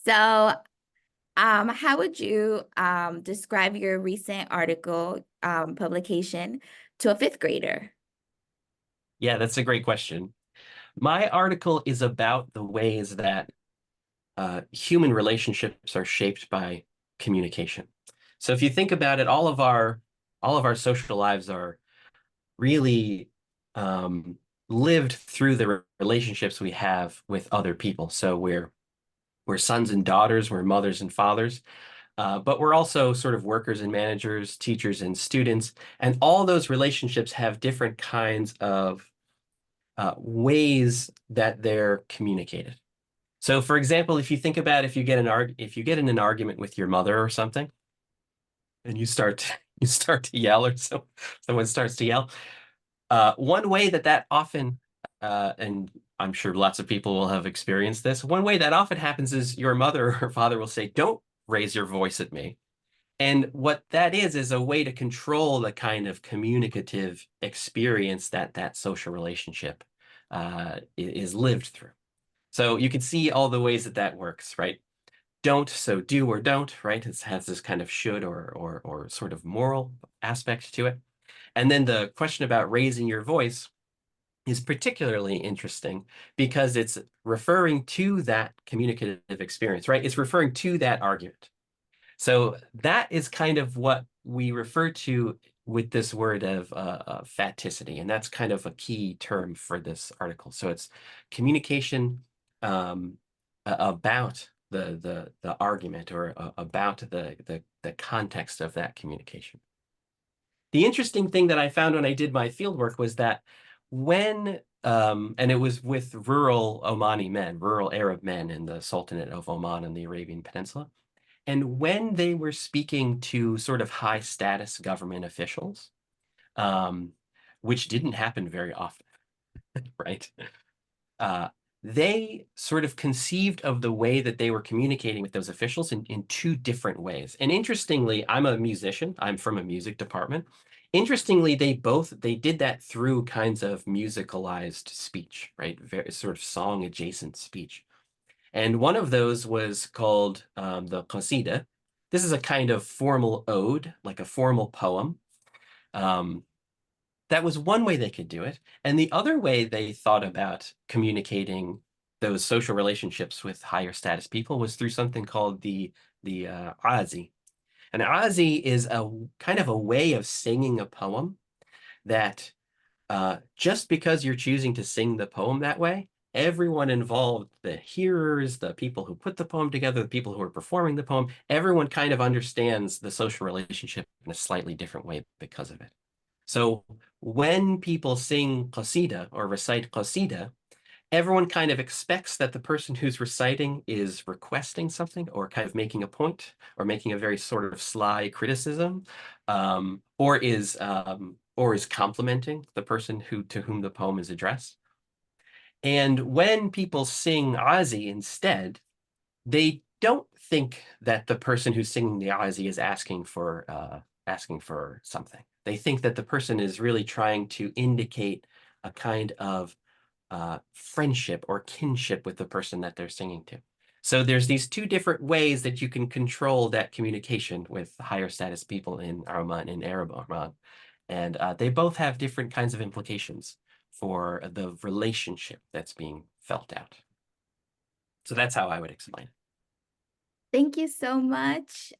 So, how would you describe your recent article publication to a fifth grader? Yeah, that's a great question. My article is about the ways that human relationships are shaped by communication. So if you think about it, all of our social lives are really lived through the relationships we have with other people. So we're sons and daughters, we're mothers and fathers, but we're also sort of workers and managers, teachers and students, and all those relationships have different kinds of ways that they're communicated. So, for example, if you think about if you get in an argument with your mother or something, and you start to yell, or someone starts to yell, one way that often, and I'm sure lots of people will have experienced this, one way that often happens is your mother or father will say, "Don't raise your voice at me." And what that is a way to control the kind of communicative experience that that social relationship is lived through. So you can see all the ways that that works, right? Don't, so do or don't, right? It has this kind of should or sort of moral aspect to it. And then the question about raising your voice is particularly interesting because it's referring to that communicative experience, right? It's referring to that argument. So that is kind of what we refer to with this word of faticity, and that's kind of a key term for this article. So it's communication um, about the argument or about the context of that communication. The interesting thing that I found when I did my field work was that and it was with rural Omani men, rural Arab men in the Sultanate of Oman and the Arabian Peninsula. And when they were speaking to sort of high status government officials, um, which didn't happen very often, right? Uh, they sort of conceived of the way that they were communicating with those officials in two different ways. And interestingly, I'm a musician. I'm from a music department. Interestingly, they did that through kinds of musicalized speech, right? Very sort of song adjacent speech. And one of those was called the Qasida. This is a kind of formal ode, like a formal poem. Um, that was one way they could do it. And the other way they thought about communicating those social relationships with higher status people was through something called the Azi. And Azi is a kind of a way of singing a poem that just because you're choosing to sing the poem that way, everyone involved, the hearers, the people who put the poem together, the people who are performing the poem, everyone kind of understands the social relationship in a slightly different way because of it. So when people sing qasida or recite qasida, everyone kind of expects that the person who's reciting is requesting something or kind of making a point or making a very sort of sly criticism, or is complimenting the person to whom the poem is addressed. And when people sing Azi instead, they don't think that the person who's singing the Azi is asking for something. They think that the person is really trying to indicate a kind of friendship or kinship with the person that they're singing to. So there's these two different ways that you can control that communication with higher status people in Oman, in Arab Oman. And they both have different kinds of implications for the relationship that's being felt out. So that's how I would explain it. Thank you so much.